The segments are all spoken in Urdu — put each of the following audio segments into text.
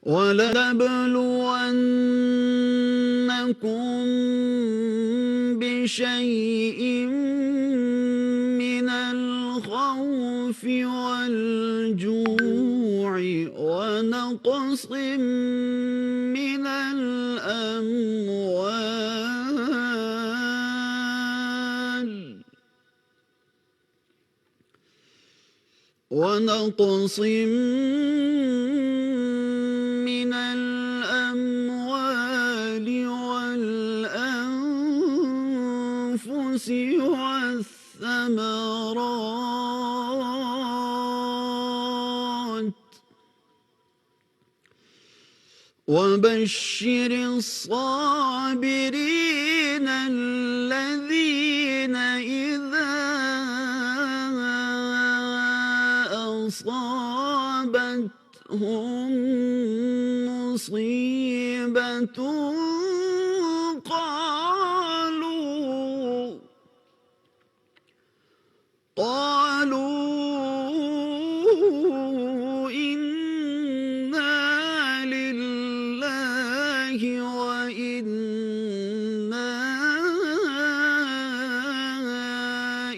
وَلَنَبْلُوَنَّكُمْ بِشَيْءٍ مِّنَ الْخَوْفِ وَالْجُوعِ وَنَقْصٍ مِّنَ الْأَمْوَالِ وَالْأَنفُسِ وَالثَّمَرَاتِ وَبَشِّرِ الصَّابِرِينَ الَّذِينَ إِذَا أَصَابَتْهُم مُّصِيبَةٌ قالوا إِنَّا لِلَّهِ وَإِنَّا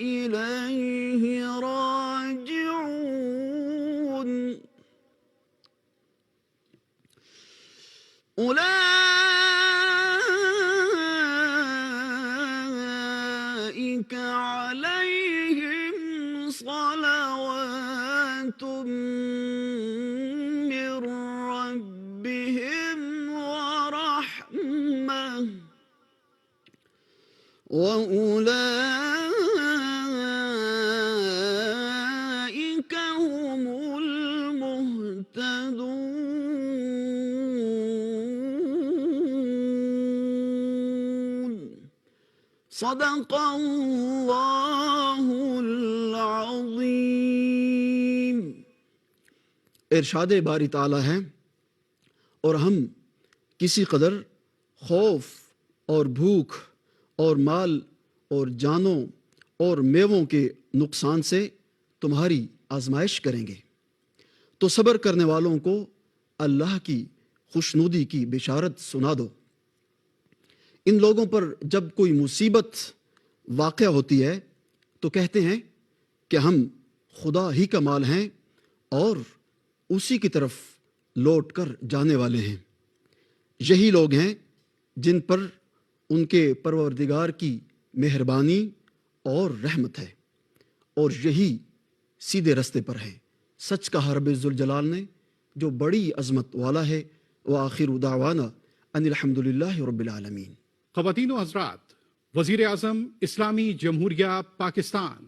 إِلَيْهِ راجعون أولئك عليهم صلوات من ربهم ورحمة وأولئك هم المهتدون صدق اللہ العظیم۔ ارشاد باری تعالیٰ ہے، اور ہم کسی قدر خوف اور بھوک اور مال اور جانوں اور میووں کے نقصان سے تمہاری آزمائش کریں گے، تو صبر کرنے والوں کو اللہ کی خوشنودی کی بشارت سنا دو۔ ان لوگوں پر جب کوئی مصیبت واقع ہوتی ہے تو کہتے ہیں کہ ہم خدا ہی کا مال ہیں اور اسی کی طرف لوٹ کر جانے والے ہیں۔ یہی لوگ ہیں جن پر ان کے پروردگار کی مہربانی اور رحمت ہے، اور یہی سیدھے رستے پر ہیں۔ سچ کہا رب ذوالجلال نے جو بڑی عظمت والا ہے۔ وآخر دعوانا ان الحمد للہ رب العالمین۔ خواتین و حضرات، وزیر اعظم اسلامی جمہوریہ پاکستان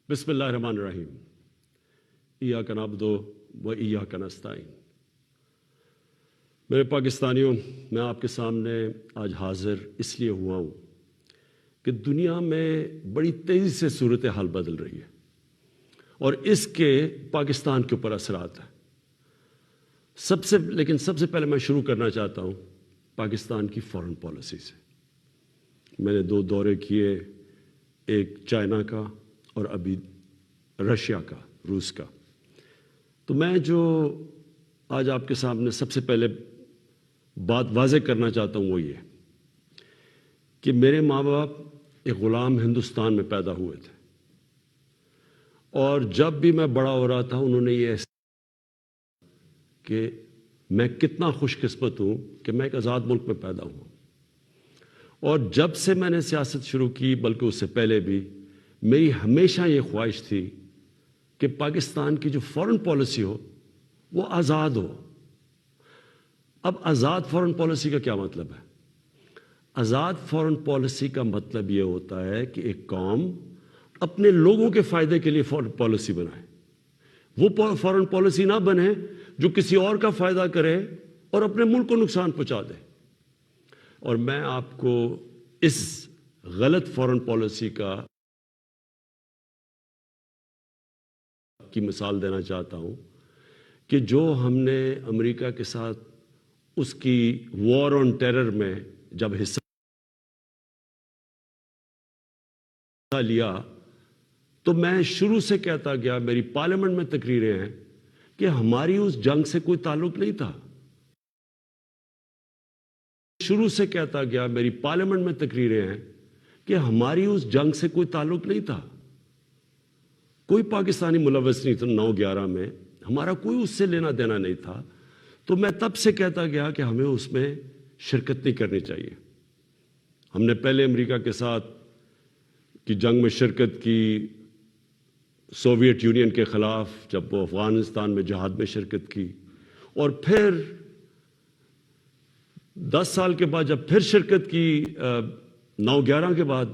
بسم اللہ الرحمن الرحیم۔ ایاک نعبد و ایاک نستعین۔ میرے پاکستانیوں، میں آپ کے سامنے آج حاضر اس لیے ہوا ہوں کہ دنیا میں بڑی تیزی سے صورتحال بدل رہی ہے اور اس کے پاکستان کے اوپر اثرات ہیں۔ لیکن سب سے پہلے میں شروع کرنا چاہتا ہوں پاکستان کی فارن پالیسی سے۔ میں نے 2 دورے کیے، ایک چائنا کا اور ابھی رشیا کا، روس کا۔ تو میں جو آج آپ کے سامنے سب سے پہلے بات واضح کرنا چاہتا ہوں وہ یہ کہ میرے ماں باپ ایک غلام ہندوستان میں پیدا ہوئے تھے، اور جب بھی میں بڑا ہو رہا تھا انہوں نے یہ کہ میں کتنا خوش قسمت ہوں کہ میں ایک آزاد ملک میں پیدا ہوں. اور جب سے میں نے سیاست شروع کی، بلکہ اس سے پہلے بھی، میری ہمیشہ یہ خواہش تھی کہ پاکستان کی جو فارن پالیسی ہو وہ آزاد ہو. اب آزاد فارن پالیسی کا کیا مطلب ہے؟ آزاد فارن پالیسی کا مطلب یہ ہوتا ہے کہ ایک قوم اپنے لوگوں کے فائدے کے لیے فارن پالیسی بنائے. وہ فارن پالیسی نہ بنے جو کسی اور کا فائدہ کرے اور اپنے ملک کو نقصان پہنچا دے. اور میں آپ کو اس غلط فارن پالیسی کی مثال دینا چاہتا ہوں کہ جو ہم نے امریکہ کے ساتھ اس کی وار آن ٹیرر میں جب حصہ لیا تو میں شروع سے کہتا گیا، میری پارلیمنٹ میں تقریریں ہیں کہ ہماری اس جنگ سے کوئی تعلق نہیں تھا. شروع سے کہتا گیا، میری پارلیمنٹ میں تقریریں ہیں کہ ہماری اس جنگ سے کوئی تعلق نہیں تھا. کوئی پاکستانی ملوث نہیں تھا 9/11 میں، ہمارا کوئی اس سے لینا دینا نہیں تھا. تو میں تب سے کہتا گیا کہ ہمیں اس میں شرکت نہیں کرنی چاہیے. ہم نے پہلے امریکہ کے ساتھ کی جنگ میں شرکت کی، سوویت یونین کے خلاف جب وہ افغانستان میں جہاد میں شرکت کی، اور پھر 10 سال کے بعد جب پھر شرکت کی 9/11 کے بعد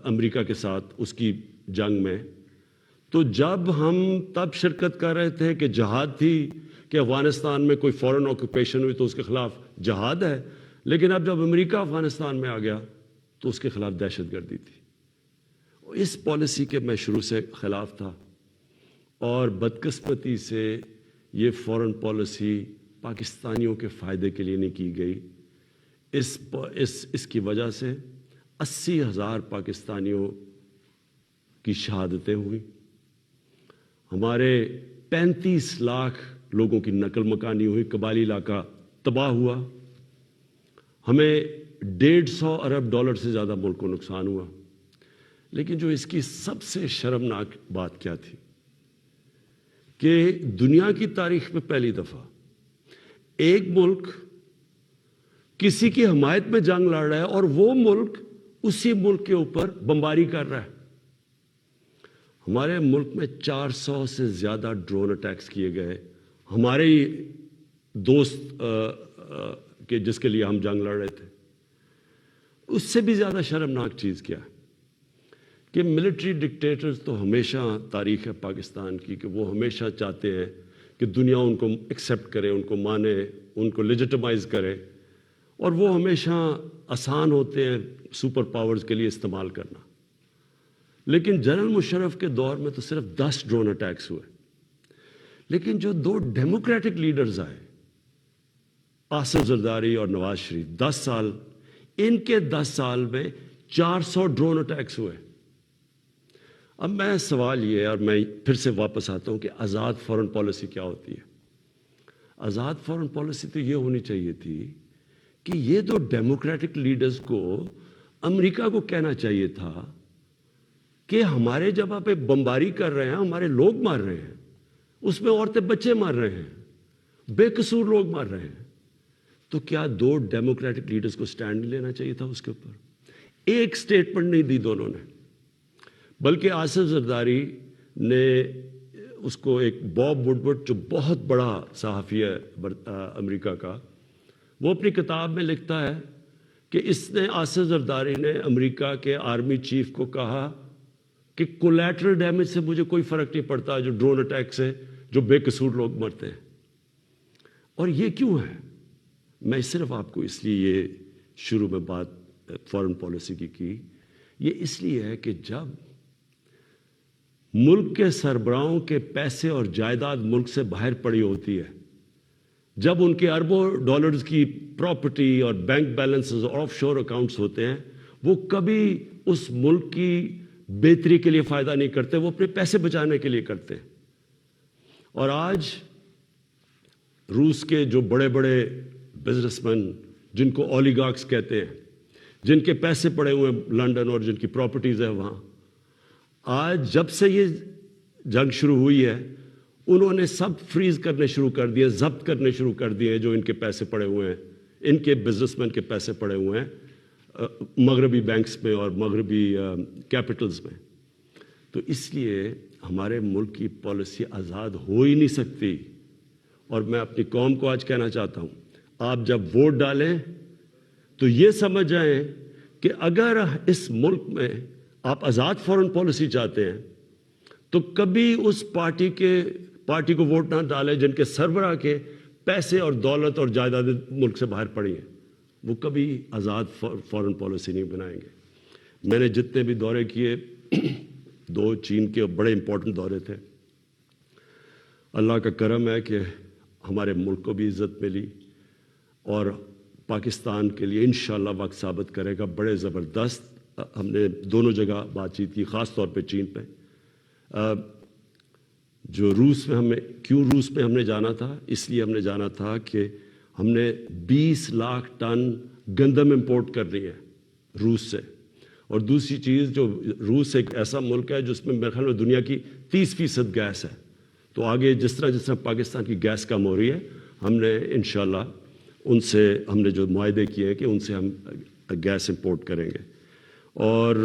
امریکہ کے ساتھ اس کی جنگ میں. تو جب ہم تب شرکت کر رہے تھے کہ جہاد تھی کہ افغانستان میں کوئی فورن آکوپیشن ہوئی تو اس کے خلاف جہاد ہے، لیکن اب جب امریکہ افغانستان میں آ گیا تو اس کے خلاف دہشت گردی تھی. اس پالیسی کے میں شروع سے خلاف تھا، اور بدقسمتی سے یہ فارن پالیسی پاکستانیوں کے فائدے کے لیے نہیں کی گئی. اس کی وجہ سے 80,000 پاکستانیوں کی شہادتیں ہوئیں، ہمارے 35 لاکھ لوگوں کی نقل مکانی ہوئی، قبائلی علاقہ تباہ ہوا، ہمیں $150 ارب سے زیادہ ملک کو نقصان ہوا. لیکن جو اس کی سب سے شرمناک بات کیا تھی کہ دنیا کی تاریخ میں پہلی دفعہ ایک ملک کسی کی حمایت میں جنگ لڑ رہا ہے اور وہ ملک اسی ملک کے اوپر بمباری کر رہا ہے. ہمارے ملک میں 400 سے زیادہ ڈرون اٹیکس کیے گئے ہمارے دوست کہ جس کے لیے ہم جنگ لڑ رہے تھے. اس سے بھی زیادہ شرمناک چیز کیا ہے کہ ملٹری ڈکٹیٹرز تو ہمیشہ تاریخ ہے پاکستان کی کہ وہ ہمیشہ چاہتے ہیں کہ دنیا ان کو ایکسیپٹ کرے، ان کو مانے، ان کو لیجٹمائز کرے، اور وہ ہمیشہ آسان ہوتے ہیں سپر پاورز کے لیے استعمال کرنا. لیکن جنرل مشرف کے دور میں تو صرف 10 ڈرون اٹیکس ہوئے، لیکن جو 2 ڈیموکریٹک لیڈرز آئے، آصف زرداری اور نواز شریف، 10 سال، ان کے 10 سال میں 400 ڈرون اٹیکس ہوئے. اب میں سوال یہ، اور میں پھر سے واپس آتا ہوں کہ آزاد فارن پالیسی کیا ہوتی ہے؟ آزاد فارن پالیسی تو یہ ہونی چاہیے تھی کہ یہ 2 ڈیموکریٹک لیڈرز کو امریکہ کو کہنا چاہیے تھا کہ ہمارے جب آپ بمباری کر رہے ہیں، ہمارے لوگ مار رہے ہیں، اس میں عورتیں بچے مار رہے ہیں، بے قصور لوگ مار رہے ہیں، تو کیا 2 ڈیموکریٹک لیڈرز کو سٹینڈ لینا چاہیے تھا اس کے اوپر؟ ایک سٹیٹمنٹ نہیں دی دونوں نے، بلکہ آصف زرداری نے اس کو ایک باب وڈورڈ جو بہت بڑا صحافی ہے امریکہ کا، وہ اپنی کتاب میں لکھتا ہے کہ اس نے، آصف زرداری نے امریکہ کے آرمی چیف کو کہا کہ کولیٹرل ڈیمیج سے مجھے کوئی فرق نہیں پڑتا، جو ڈرون اٹیک سے جو بے قصور لوگ مرتے ہیں. اور یہ کیوں ہے؟ میں صرف آپ کو اس لیے یہ شروع میں بات فارن پالیسی کی، یہ اس لیے ہے کہ جب ملک کے سربراہوں کے پیسے اور جائیداد ملک سے باہر پڑی ہوتی ہے، جب ان کے اربوں ڈالرز کی پراپرٹی اور بینک بیلنسز اور آف شور اکاؤنٹس ہوتے ہیں، وہ کبھی اس ملک کی بہتری کے لیے فائدہ نہیں کرتے، وہ اپنے پیسے بچانے کے لیے کرتے ہیں. اور آج روس کے جو بڑے بڑے بزنس مین جن کو اولیگارکس کہتے ہیں, جن کے پیسے پڑے ہوئے ہیں لنڈن اور جن کی پراپرٹیز ہیں وہاں, آج جب سے یہ جنگ شروع ہوئی ہے انہوں نے سب فریز کرنے شروع کر دیے, ضبط کرنے شروع کر دیے جو ان کے پیسے پڑے ہوئے ہیں, ان کے بزنس مین کے پیسے پڑے ہوئے ہیں مغربی بینکس میں اور مغربی کیپٹلز میں. تو اس لیے ہمارے ملک کی پالیسی آزاد ہو ہی نہیں سکتی. اور میں اپنی قوم کو آج کہنا چاہتا ہوں, آپ جب ووٹ ڈالیں تو یہ سمجھ جائیں کہ اگر اس ملک میں آپ آزاد فورن پالیسی چاہتے ہیں تو کبھی اس پارٹی کو ووٹ نہ ڈالیں جن کے سربراہ کے پیسے اور دولت اور جائیدادیں ملک سے باہر پڑی ہیں, وہ کبھی آزاد فورن پالیسی نہیں بنائیں گے. میں نے جتنے بھی دورے کیے 2 چین کے بڑے امپورٹنٹ دورے تھے. اللہ کا کرم ہے کہ ہمارے ملک کو بھی عزت ملی اور پاکستان کے لیے انشاءاللہ وقت ثابت کرے گا بڑے زبردست. ہم نے دونوں جگہ بات چیت کی, خاص طور پہ چین پہ. جو روس میں ہم نے جانا تھا, اس لیے ہم نے جانا تھا کہ ہم نے 20 لاکھ ٹن گندم امپورٹ کرنی ہے روس سے. اور دوسری چیز, جو روس ایک ایسا ملک ہے جس میں میرے خیال میں دنیا کی 30% گیس ہے. تو آگے جس طرح پاکستان کی گیس کم ہو رہی ہے, ہم نے انشاءاللہ ان سے ہم نے جو معاہدے کیے ہیں کہ ان سے ہم گیس امپورٹ کریں گے. اور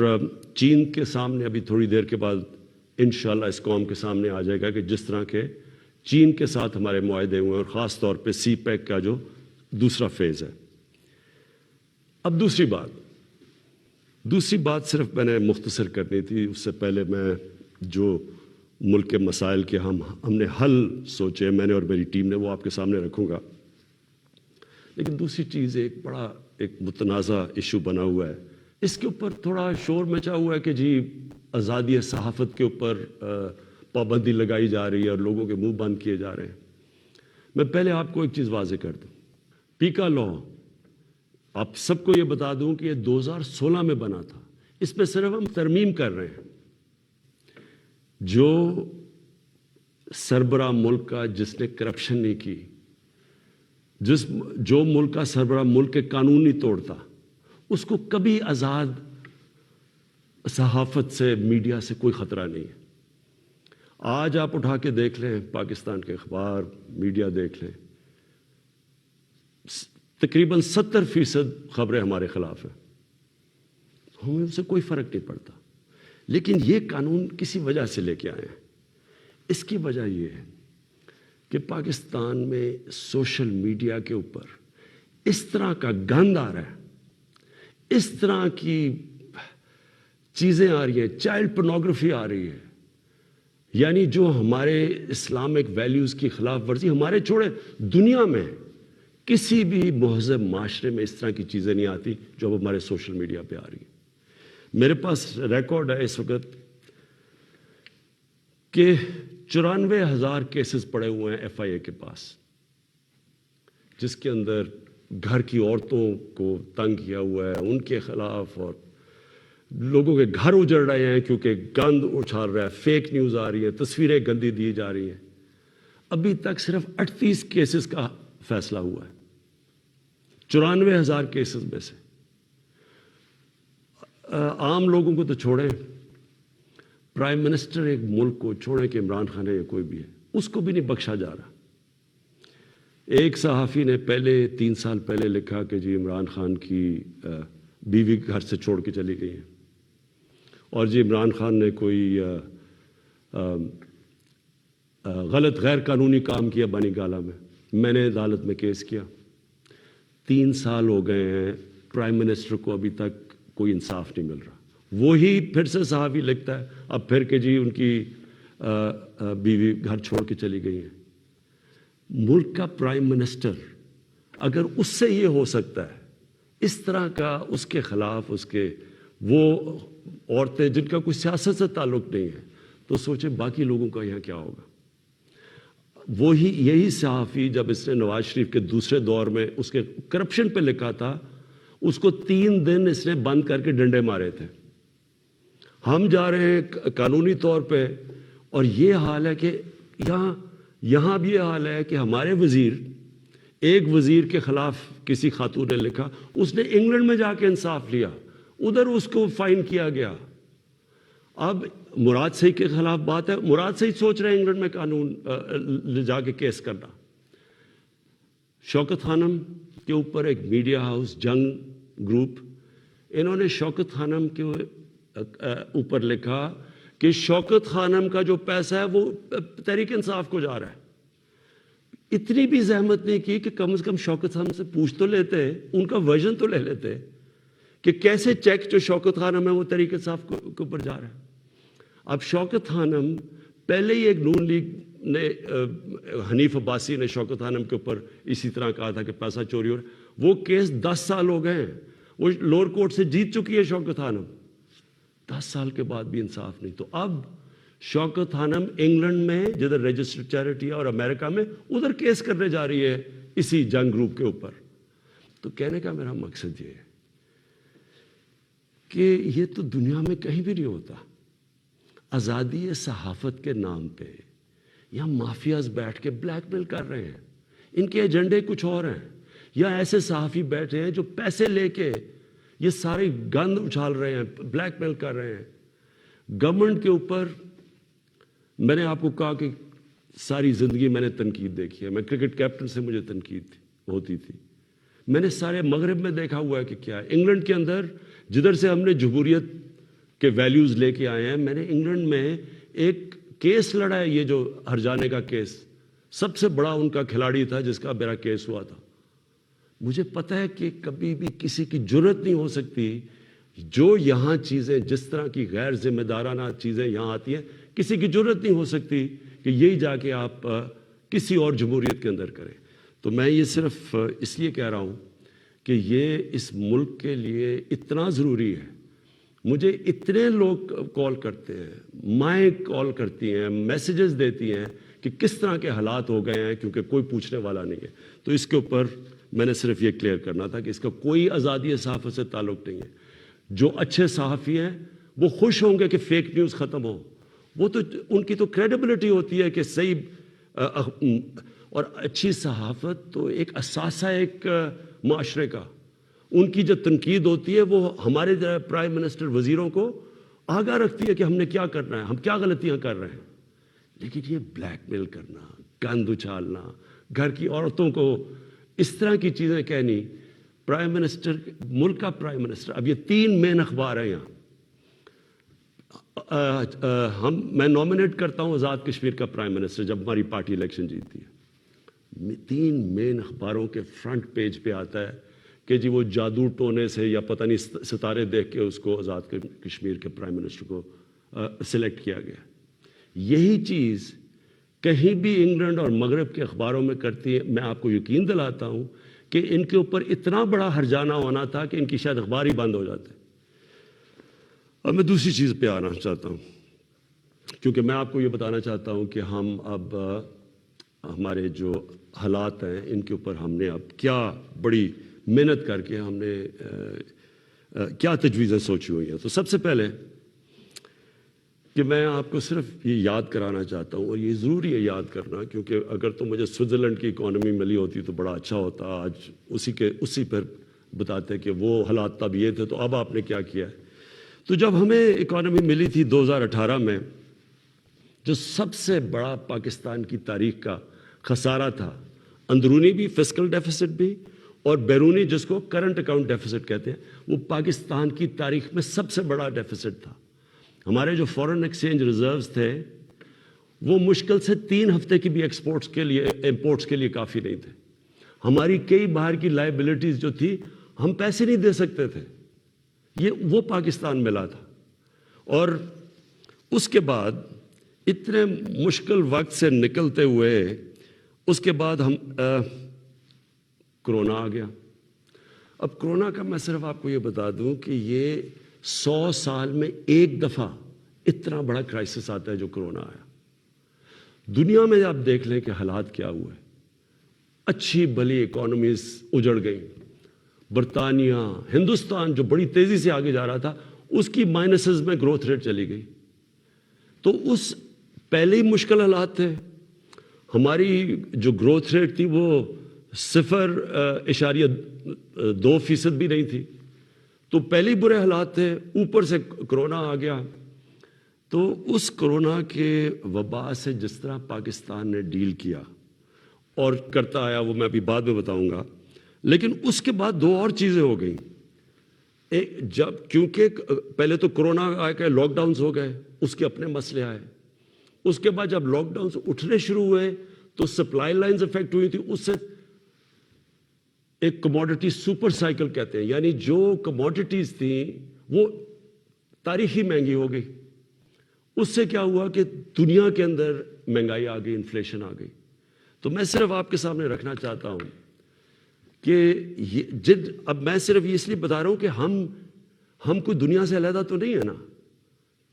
چین کے سامنے ابھی تھوڑی دیر کے بعد انشاءاللہ اس قوم کے سامنے آ جائے گا کہ جس طرح کے چین کے ساتھ ہمارے معاہدے ہوئے ہیں, اور خاص طور پہ سی پیک کا جو دوسرا فیز ہے. اب دوسری بات صرف میں نے مختصر کرنی تھی. اس سے پہلے میں جو ملک کے مسائل کے ہم نے حل سوچے, میں نے اور میری ٹیم نے, وہ آپ کے سامنے رکھوں گا. لیکن دوسری چیز ایک متنازع ایشو بنا ہوا ہے. اس کے اوپر تھوڑا شور مچا ہوا ہے کہ جی آزادی صحافت کے اوپر پابندی لگائی جا رہی ہے اور لوگوں کے منہ بند کیے جا رہے ہیں. میں پہلے آپ کو ایک چیز واضح کر دوں. پیکا لا, آپ سب کو یہ بتا دوں کہ یہ 2016 میں بنا تھا. اس میں صرف ہم ترمیم کر رہے ہیں. جو سربراہ ملک کا جس نے کرپشن نہیں کی, جو ملک کا سربراہ ملک کے قانون نہیں توڑتا, اس کو کبھی آزاد صحافت سے, میڈیا سے کوئی خطرہ نہیں ہے. آج آپ اٹھا کے دیکھ لیں پاکستان کے اخبار, میڈیا دیکھ لیں, تقریباً 70% خبریں ہمارے خلاف ہیں. ہمیں ان سے کوئی فرق نہیں پڑتا. لیکن یہ قانون کسی وجہ سے لے کے آئے ہیں. اس کی وجہ یہ ہے کہ پاکستان میں سوشل میڈیا کے اوپر اس طرح کا گند آ رہا ہے, اس طرح کی چیزیں آ رہی ہیں, چائلڈ پورنوگرافی آ رہی ہے, یعنی جو ہمارے اسلامک ویلیوز کی خلاف ورزی. ہمارے چھوڑے دنیا میں کسی بھی مہذب معاشرے میں اس طرح کی چیزیں نہیں آتی جو اب ہمارے سوشل میڈیا پہ آ رہی ہیں. میرے پاس ریکارڈ ہے اس وقت کہ 94,000 کیسز پڑے ہوئے ہیں FIA کے پاس, جس کے اندر گھر کی عورتوں کو تنگ کیا ہوا ہے, ان کے خلاف, اور لوگوں کے گھر اجڑ رہے ہیں کیونکہ گند اچھال رہا ہے, فیک نیوز آ رہی ہے, تصویریں گندی دی جا رہی ہیں. ابھی تک صرف 38 کیسز کا فیصلہ ہوا ہے 94,000 کیسز میں سے. عام لوگوں کو تو چھوڑیں, پرائم منسٹر ایک ملک کو چھوڑیں کہ عمران خان ہے یا کوئی بھی ہے, اس کو بھی نہیں بخشا جا رہا. ایک صحافی نے 3 سال پہلے لکھا کہ جی عمران خان کی بیوی گھر سے چھوڑ کے چلی گئی ہے, اور جی عمران خان نے کوئی غلط غیر قانونی کام کیا بانی گالا میں. میں نے عدالت میں کیس کیا. 3 سال ہو گئے ہیں, پرائم منسٹر کو ابھی تک کوئی انصاف نہیں مل رہا. وہی پھر سے صحافی لکھتا ہے اب پھر کہ جی ان کی بیوی گھر چھوڑ کے چلی گئی ہیں. ملک کا پرائم منسٹر اگر اس سے یہ ہو سکتا ہے, اس طرح کا اس کے خلاف اس کے وہ عورتیں جن کا کوئی سیاست سے تعلق نہیں ہے, تو سوچیں باقی لوگوں کا یہاں کیا ہوگا. یہی صحافی جب اس نے نواز شریف کے دوسرے دور میں اس کے کرپشن پہ لکھا تھا, اس کو 3 دن اس نے بند کر کے ڈنڈے مارے تھے. ہم جا رہے ہیں قانونی طور پہ, اور یہ حال ہے کہ یہاں بھی یہ حال ہے کہ ہمارے وزیر ایک وزیر کے خلاف کسی خاتون نے لکھا، اس نے انگلینڈ میں جا کے انصاف لیا، ادھر اس کو فائن کیا گیا۔ اب مراد صحیح کے خلاف بات ہے، مراد صحیح سوچ رہے ہیں انگلینڈ میں قانون لے جا کے کیس کرنا۔ شوکت خانم کے اوپر ایک میڈیا ہاؤس جنگ گروپ، انہوں نے شوکت خانم کے اوپر لکھا کہ شوکت خانم کا جو پیسہ ہے وہ تحریک انصاف کو جا رہا ہے۔ اتنی بھی زحمت نہیں کی کہ کم از کم شوکت خانم سے پوچھ تو لیتے، ان کا ورژن تو لے لیتے کہ کیسے چیک جو شوکت خانم ہے وہ تحریک انصاف کے اوپر جا رہا ہے۔ اب شوکت خانم پہلے ہی ایک نون لیگ نے، حنیف عباسی نے شوکت خانم کے اوپر اسی طرح کہا تھا کہ پیسہ چوری ہو رہا ہے، وہ کیس 10 سال ہو گئے ہیں، وہ لوور کورٹ سے جیت چکی ہے شوکت خانم، 10 سال کے بعد بھی انصاف نہیں۔ تو اب شوکت خانم انگلینڈ میں جدھر رجسٹرڈ چیریٹی ہے اور امریکہ میں ادھر کیس کرنے جا رہی ہے اسی جنگ گروپ کے اوپر۔ تو کہنے کا میرا مقصد یہ ہے کہ یہ تو دنیا میں کہیں بھی نہیں ہوتا۔ آزادی صحافت کے نام پہ یا مافیاز بیٹھ کے بلیک میل کر رہے ہیں، ان کے ایجنڈے کچھ اور ہیں، یا ایسے صحافی بیٹھے ہیں جو پیسے لے کے یہ سارے گند اچھال رہے ہیں، بلیک میل کر رہے ہیں گورنمنٹ کے اوپر۔ میں نے آپ کو کہا کہ ساری زندگی میں نے تنقید دیکھی ہے، میں کرکٹ کیپٹن سے مجھے تنقید ہوتی تھی، میں نے سارے مغرب میں دیکھا ہوا ہے کہ کیا ہے۔ انگلینڈ کے اندر جدھر سے ہم نے جمہوریت کے ویلیوز لے کے آئے ہیں، میں نے انگلینڈ میں ایک کیس لڑا ہے، یہ جو ہرجانے کا کیس، سب سے بڑا ان کا کھلاڑی تھا جس کا میرا کیس ہوا تھا۔ مجھے پتہ ہے کہ کبھی بھی کسی کی جرت نہیں ہو سکتی، جو یہاں چیزیں جس طرح کی غیر ذمہ دارانہ چیزیں یہاں آتی ہیں، کسی کی جرت نہیں ہو سکتی کہ یہی جا کے آپ کسی اور جمہوریت کے اندر کریں۔ تو میں یہ صرف اس لیے کہہ رہا ہوں کہ یہ اس ملک کے لیے اتنا ضروری ہے۔ مجھے اتنے لوگ کال کرتے ہیں، مائیں کال کرتی ہیں، میسیجز دیتی ہیں کہ کس طرح کے حالات ہو گئے ہیں، کیونکہ کوئی پوچھنے والا نہیں ہے۔ تو اس کے اوپر میں نے صرف یہ کلیئر کرنا تھا کہ اس کا کوئی آزادی صحافت سے تعلق نہیں ہے۔ جو اچھے صحافی ہیں وہ خوش ہوں گے کہ فیک نیوز ختم ہو، وہ تو ان کی تو کریڈیبلٹی ہوتی ہے کہ صحیح، اور اچھی صحافت تو ایک اثاثہ ایک معاشرے کا، ان کی جو تنقید ہوتی ہے وہ ہمارے پرائم منسٹر وزیروں کو آگاہ رکھتی ہے کہ ہم نے کیا کرنا ہے، ہم کیا غلطیاں کر رہے ہیں۔ لیکن یہ بلیک میل کرنا، گند اچھالنا، گھر کی عورتوں کو اس طرح کی چیزیں کہنی، پرائم منسٹر، ملک کا پرائم منسٹر، اب یہ 3 مین اخبار ہیں یہاں، میں نومینیٹ کرتا ہوں آزاد کشمیر کا پرائم منسٹر جب ہماری پارٹی الیکشن جیتتی ہے، 3 مین اخباروں کے فرنٹ پیج پہ آتا ہے کہ جی وہ جادو ٹونے سے یا پتہ نہیں ستارے دیکھ کے اس کو آزاد کشمیر کے پرائم منسٹر کو سلیکٹ کیا گیا۔ یہی چیز کہیں بھی انگلینڈ اور مغرب کے اخباروں میں کرتی ہے۔ میں آپ کو یقین دلاتا ہوں کہ ان کے اوپر اتنا بڑا ہرجانہ ہونا تھا کہ ان کی شاید اخبار ہی بند ہو جاتے۔ اب میں دوسری چیز پہ آنا چاہتا ہوں، کیونکہ میں آپ کو یہ بتانا چاہتا ہوں کہ ہم اب ہمارے جو حالات ہیں ان کے اوپر ہم نے اب کیا بڑی محنت کر کے ہم نے کیا تجویزیں سوچی ہوئی ہیں۔ تو سب سے پہلے کہ میں آپ کو صرف یہ یاد کرانا چاہتا ہوں، اور یہ ضروری ہے یاد کرنا، کیونکہ اگر تو مجھے سوئٹزرلینڈ کی اکانومی ملی ہوتی تو بڑا اچھا ہوتا، آج اسی پر بتاتے کہ وہ حالات تب یہ تھے تو اب آپ نے کیا کیا ہے۔ تو جب ہمیں اکانومی ملی تھی 2018 میں، جو سب سے بڑا پاکستان کی تاریخ کا خسارہ تھا، اندرونی بھی فسکل ڈیفیسٹ بھی اور بیرونی جس کو کرنٹ اکاؤنٹ ڈیفیسٹ کہتے ہیں، وہ پاکستان کی تاریخ میں سب سے بڑا ڈیفیسٹ تھا۔ ہمارے جو فورن ایکسچینج ریزروز تھے وہ مشکل سے 3 ہفتے کی بھی امپورٹس کے لیے کافی نہیں تھے۔ ہماری کئی باہر کی لائبلٹیز جو تھی ہم پیسے نہیں دے سکتے تھے، وہ پاکستان ملا تھا۔ اور اس کے بعد اتنے مشکل وقت سے نکلتے ہوئے اس کے بعد ہم کرونا آ گیا۔ اب کرونا کا میں صرف آپ کو یہ بتا دوں کہ یہ 100 سال میں ایک دفعہ اتنا بڑا کرائسس آتا ہے جو کرونا آیا۔ دنیا میں آپ دیکھ لیں کہ حالات کیا ہوئے، اچھی بھلی اکانومیز اجڑ گئیں، برطانیہ، ہندوستان جو بڑی تیزی سے آگے جا رہا تھا اس کی مائنسز میں گروتھ ریٹ چلی گئی۔ تو اس پہلے ہی مشکل حالات تھے، ہماری جو گروتھ ریٹ تھی وہ 0.2% بھی نہیں تھی. تو پہلے ہی برے حالات تھے, اوپر سے کرونا آ گیا. تو اس کرونا کے وبا سے جس طرح پاکستان نے ڈیل کیا اور کرتا آیا, وہ میں ابھی بعد میں بتاؤں گا. لیکن اس کے بعد دو اور چیزیں ہو گئیں. کیونکہ پہلے تو کرونا آ کے لاک ڈاؤنز ہو گئے, اس کے اپنے مسئلے آئے. اس کے بعد جب لاک ڈاؤنز اٹھنے شروع ہوئے تو سپلائی لائنز افیکٹ ہوئی تھی. اس سے ایک کموڈٹی سپر سائیکل کہتے ہیں, یعنی جو کموڈٹیز تھیں وہ تاریخی مہنگی ہو گئی. اس سے کیا ہوا کہ دنیا کے اندر مہنگائی آ گئی, انفلیشن آ گئی. تو میں صرف آپ کے سامنے رکھنا چاہتا ہوں کہ اب میں صرف یہ اس لیے بتا رہا ہوں کہ ہم کوئی دنیا سے علیحدہ تو نہیں ہے نا.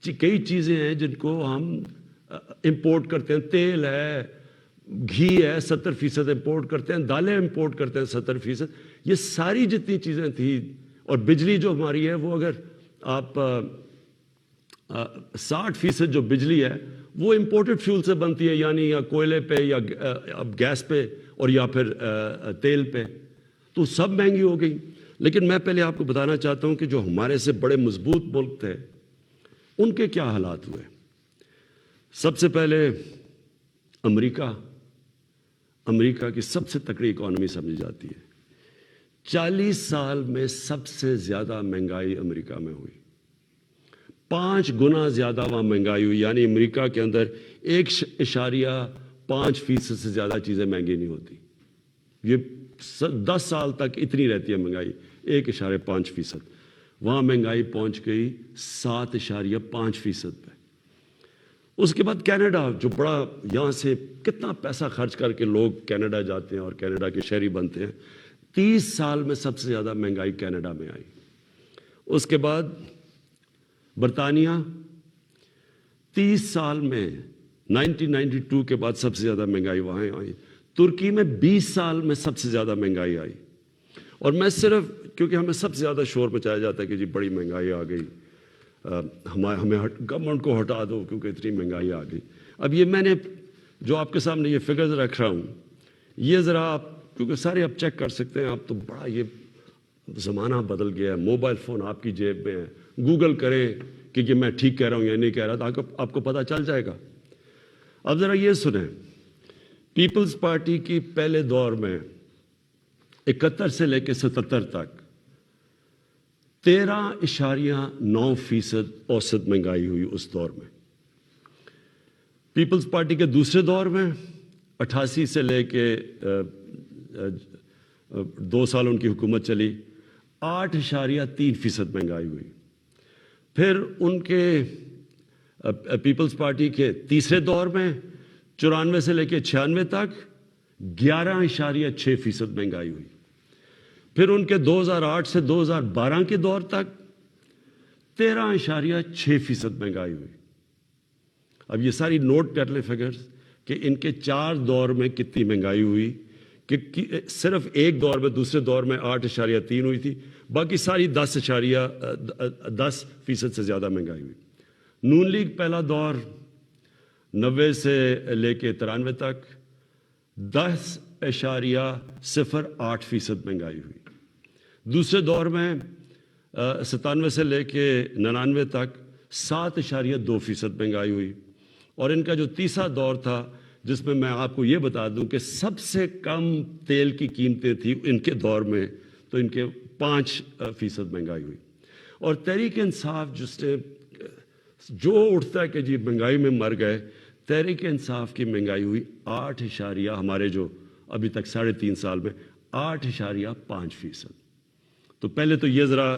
کئی چیزیں ہیں جن کو ہم امپورٹ کرتے ہیں. تیل ہے, گھی ہے, 70% امپورٹ کرتے ہیں. دالیں امپورٹ کرتے ہیں 70%. یہ ساری جتنی چیزیں تھیں, اور بجلی جو ہماری ہے وہ اگر آپ 60% جو بجلی ہے وہ امپورٹڈ فیول سے بنتی ہے, یعنی یا کوئلے پہ یا گیس پہ اور یا پھر تیل پہ. تو سب مہنگی ہو گئی. لیکن میں پہلے آپ کو بتانا چاہتا ہوں کہ جو ہمارے سے بڑے مضبوط ملک تھے ان کے کیا حالات ہوئے. سب سے پہلے امریکہ کی سب سے تکڑی اکانومی سمجھی جاتی ہے. 40 سال میں سب سے زیادہ مہنگائی امریکہ میں ہوئی. 5 گنا زیادہ وہاں مہنگائی ہوئی. یعنی امریکہ کے اندر 1.5% سے زیادہ چیزیں مہنگی نہیں ہوتی. یہ 10 سال تک اتنی رہتی ہے مہنگائی, 1.5%. وہاں مہنگائی پہنچ گئی 7.5% پہ. اس کے بعد کینیڈا, جو بڑا یہاں سے کتنا پیسہ خرچ کر کے لوگ کینیڈا جاتے ہیں اور کینیڈا کے شہری بنتے ہیں, 30 سال میں سب سے زیادہ مہنگائی کینیڈا میں آئی. اس کے بعد برطانیہ 30 سال میں 1992 کے بعد سب سے زیادہ مہنگائی وہاں آئی. ترکی میں 20 سال میں سب سے زیادہ مہنگائی آئی. اور میں صرف کیونکہ ہمیں سب سے زیادہ شور مچایا جاتا ہے کہ جی بڑی مہنگائی آ گئی, ہمیں گورنمنٹ کو ہٹا دو کیونکہ اتنی مہنگائی آ گئی. اب یہ میں نے جو آپ کے سامنے یہ فگرز رکھ رہا ہوں, یہ ذرا آپ کیونکہ سارے آپ چیک کر سکتے ہیں. آپ تو بڑا یہ زمانہ بدل گیا ہے, موبائل فون آپ کی جیب میں ہے, گوگل کریں کہ یہ میں ٹھیک کہہ رہا ہوں یا نہیں کہہ رہا, تو آپ کو پتہ چل جائے گا. اب ذرا یہ سنیں, پیپلز پارٹی کی پہلے دور میں 71 سے لے کے 77 تک 13.9% اوسط مہنگائی ہوئی اس دور میں. پیپلز پارٹی کے دوسرے دور میں 88 سے لے کے 2 سال ان کی حکومت چلی, 8.3% مہنگائی ہوئی. پھر ان کے پیپلز پارٹی کے تیسرے دور میں 94 سے لے کے 96 تک 11.6% مہنگائی ہوئی. پھر ان کے 2008 سے 2012 کے دور تک 13.6% مہنگائی ہوئی. اب یہ ساری نوٹ کر لیں فگرز کہ ان کے 4 دور میں کتنی مہنگائی ہوئی. کہ صرف ایک دور میں, دوسرے دور میں 8.3 ہوئی تھی, باقی ساری 10% سے زیادہ مہنگائی ہوئی. نون لیگ پہلا دور 90 سے لے کے 93 تک 10.08% مہنگائی ہوئی. دوسرے دور میں 97 سے لے کے 99 تک 7.2% مہنگائی ہوئی. اور ان کا جو تیسرا دور تھا جس میں آپ کو یہ بتا دوں کہ سب سے کم تیل کی قیمتیں تھیں ان کے دور میں, تو ان کے 5% مہنگائی ہوئی. اور تحریک انصاف جس نے جو اٹھتا ہے کہ جی مہنگائی میں مر گئے, تحریک انصاف کی مہنگائی ہوئی 8 ہمارے جو ابھی تک 3.5 سال میں 8.5%. تو پہلے تو یہ ذرا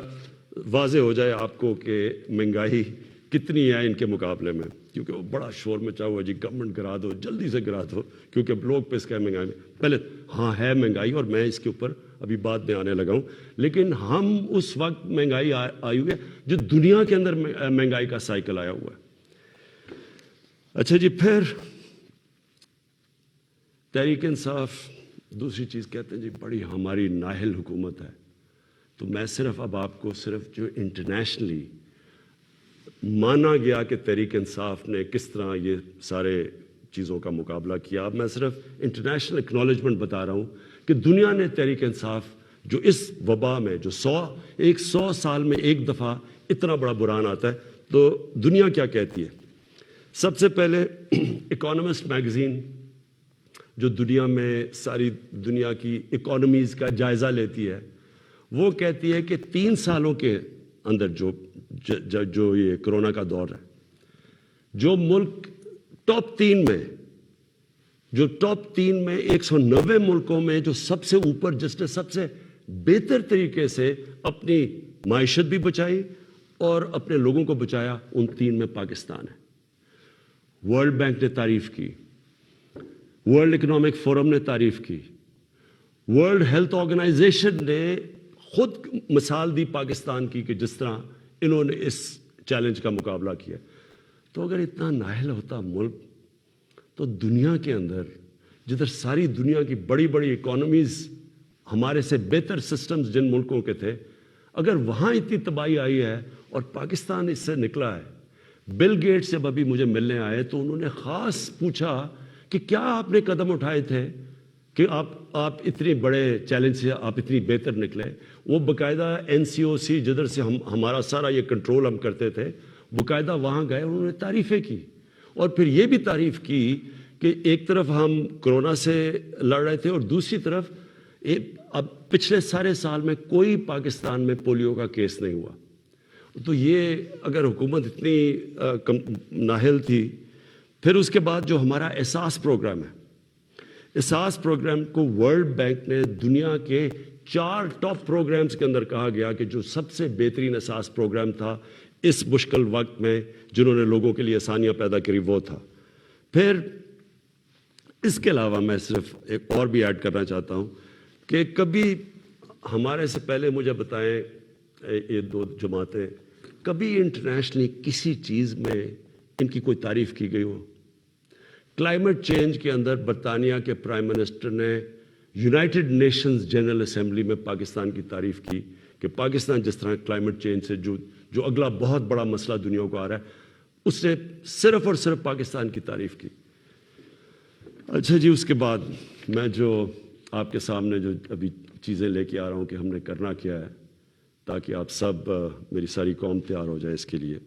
واضح ہو جائے آپ کو کہ مہنگائی کتنی ہے ان کے مقابلے میں, کیونکہ وہ بڑا شور مچا ہوا جی گورنمنٹ گرا دو, جلدی سے گرا دو, کیونکہ لوگ پہ اس کا مہنگائی میں پہلے ہاں ہے مہنگائی, اور میں اس کے اوپر ابھی بعد میں آنے لگا ہوں. لیکن ہم اس وقت مہنگائی آئی ہوئی ہے جو دنیا کے اندر مہنگائی کا سائیکل آیا ہوا ہے. اچھا جی, پھر تحریک انصاف دوسری چیز کہتے ہیں جی بڑی ہماری نااہل حکومت ہے. تو میں صرف اب آپ کو صرف جو انٹرنیشنلی مانا گیا کہ تحریک انصاف نے کس طرح یہ سارے چیزوں کا مقابلہ کیا, اب میں صرف انٹرنیشنل اکنالجمنٹ بتا رہا ہوں کہ دنیا نے تحریک انصاف جو اس وبا میں جو 100 سال میں ایک دفعہ اتنا بڑا بحران آتا ہے تو دنیا کیا کہتی ہے. سب سے پہلے اکانومسٹ میگزین جو دنیا میں ساری دنیا کی اکانومیز کا جائزہ لیتی ہے وہ کہتی ہے کہ 3 سالوں کے اندر جو یہ کرونا کا دور ہے جو ملک ٹاپ 3 میں 190 ملکوں میں جو سب سے اوپر جس نے سب سے بہتر طریقے سے اپنی معیشت بھی بچائی اور اپنے لوگوں کو بچایا ان 3 میں پاکستان ہے. ورلڈ بینک نے تعریف کی, ورلڈ اکنامک فورم نے تعریف کی, ورلڈ ہیلتھ آرگنائزیشن نے خود مثال دی پاکستان کی کہ جس طرح انہوں نے اس چیلنج کا مقابلہ کیا. تو اگر اتنا نااہل ہوتا ملک تو دنیا کے اندر جدھر ساری دنیا کی بڑی بڑی اکانومیز ہمارے سے بہتر سسٹمز جن ملکوں کے تھے اگر وہاں اتنی تباہی آئی ہے اور پاکستان اس سے نکلا ہے. بل گیٹس جب ابھی مجھے ملنے آئے تو انہوں نے خاص پوچھا کہ کیا آپ نے قدم اٹھائے تھے کہ آپ اتنے بڑے چیلنج سے آپ اتنی بہتر نکلے. وہ باقاعدہ NCOC جدھر سے ہمارا سارا یہ کنٹرول ہم کرتے تھے باقاعدہ وہاں گئے, انہوں نے تعریفیں کی اور پھر یہ بھی تعریف کی کہ ایک طرف ہم کرونا سے لڑ رہے تھے اور دوسری طرف اب پچھلے سارے سال میں کوئی پاکستان میں پولیو کا کیس نہیں ہوا. تو یہ اگر حکومت اتنی نااہل تھی. پھر اس کے بعد جو ہمارا احساس پروگرام ہے, احساس پروگرام کو ورلڈ بینک نے دنیا کے 4 ٹاپ پروگرامز کے اندر کہا گیا کہ جو سب سے بہترین احساس پروگرام تھا اس مشکل وقت میں جنہوں نے لوگوں کے لیے آسانیاں پیدا کری وہ تھا. پھر اس کے علاوہ میں صرف ایک اور بھی ایڈ کرنا چاہتا ہوں کہ کبھی ہمارے سے پہلے مجھے بتائیں یہ 2 جماعتیں کبھی انٹرنیشنلی کسی چیز میں ان کی کوئی تعریف کی گئی ہو. کلائمیٹ چینج کے اندر برطانیہ کے پرائم منسٹر نے یونائٹڈ نیشنز جنرل اسمبلی میں پاکستان کی تعریف کی کہ پاکستان جس طرح کلائمیٹ چینج سے جو اگلا بہت بڑا مسئلہ دنیا کو آ رہا ہے اس نے صرف اور صرف پاکستان کی تعریف کی. اچھا جی, اس کے بعد میں جو آپ کے سامنے جو ابھی چیزیں لے کے آ رہا ہوں کہ ہم نے کرنا کیا ہے تاکہ آپ سب میری ساری قوم تیار ہو جائے اس کے لیے.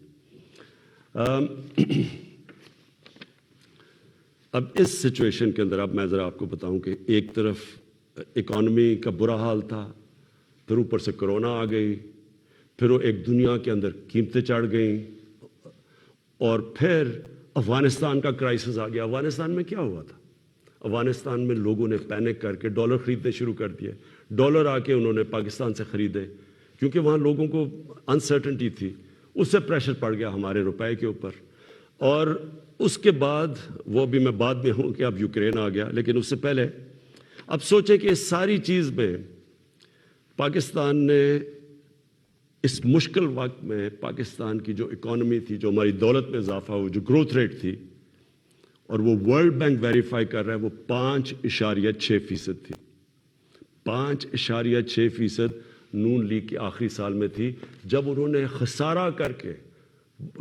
اب اس سچویشن کے اندر اب میں ذرا آپ کو بتاؤں کہ ایک طرف اکانومی کا برا حال تھا, پھر اوپر سے کرونا آ گئی, پھر وہ ایک دنیا کے اندر قیمتیں چڑھ گئیں اور پھر افغانستان کا کرائسس آ گیا. افغانستان میں کیا ہوا تھا؟ افغانستان میں لوگوں نے پینک کر کے ڈالر خریدنے شروع کر دیے. ڈالر آ کے انہوں نے پاکستان سے خریدے کیونکہ وہاں لوگوں کو انسرٹنٹی تھی. اس سے پریشر پڑ گیا ہمارے روپے کے اوپر. اور اس کے بعد وہ بھی میں بعد میں ہوں کہ اب یوکرین آ گیا, لیکن اس سے پہلے اب سوچیں کہ اس ساری چیز میں پاکستان نے اس مشکل وقت میں پاکستان کی جو اکانومی تھی, جو ہماری دولت میں اضافہ ہو, جو گروتھ ریٹ تھی, اور وہ ورلڈ بینک ویریفائی کر رہا ہے وہ 5.6% تھی. 5.6% نون لیگ کے آخری سال میں تھی جب انہوں نے خسارہ کر کے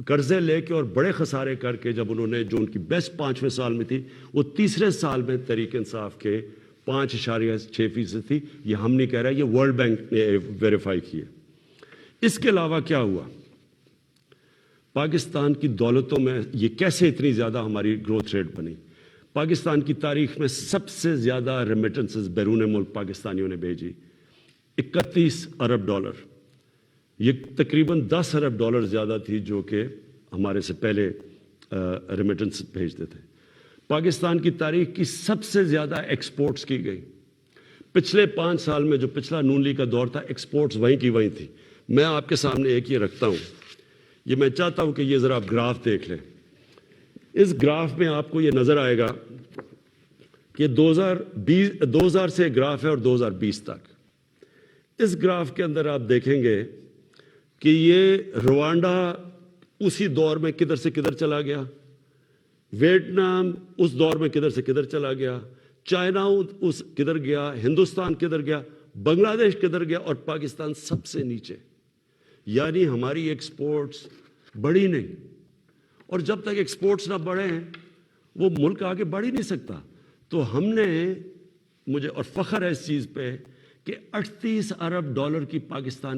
قرضے لے کے اور بڑے خسارے کر کے جب انہوں نے جو ان کی بیسٹ 5ویں سال میں تھی وہ تیسرے سال میں تحریک انصاف کے 5.6% تھی. یہ ہم نہیں کہہ رہے, یہ ورلڈ بینک نے ویریفائی کی ہے. اس کے علاوہ کیا ہوا پاکستان کی دولتوں میں, یہ کیسے اتنی زیادہ ہماری گروتھ ریٹ بنی؟ پاکستان کی تاریخ میں سب سے زیادہ ریمیٹنسز بیرون ملک پاکستانیوں نے بھیجی, 31 ارب ڈالر. یہ تقریباً 10 ارب ڈالر زیادہ تھی جو کہ ہمارے سے پہلے ریمیٹنس بھیجتے تھے. پاکستان کی تاریخ کی سب سے زیادہ ایکسپورٹس کی گئی. پچھلے 5 سال میں جو پچھلا نون لیگ کا دور تھا ایکسپورٹس وہیں کی وہیں تھی. میں آپ کے سامنے ایک یہ رکھتا ہوں, یہ میں چاہتا ہوں کہ یہ ذرا آپ گراف دیکھ لیں. اس گراف میں آپ کو یہ نظر آئے گا کہ 2000 سے گراف ہے اور 2020 تک. اس گراف کے اندر آپ دیکھیں گے کہ یہ روانڈا اسی دور میں کدھر سے کدھر چلا گیا, ویتنام اس دور میں کدھر سے کدھر چلا گیا, چائنا اس کدھر گیا, ہندوستان کدھر گیا, بنگلہ دیش کدھر گیا, اور پاکستان سب سے نیچے. یعنی ہماری ایکسپورٹس بڑھی نہیں, اور جب تک ایکسپورٹس نہ بڑھیں وہ ملک آگے بڑھ ہی نہیں سکتا. تو ہم نے مجھے اور فخر ہے اس چیز پہ کہ 38 ارب ڈالر کی پاکستان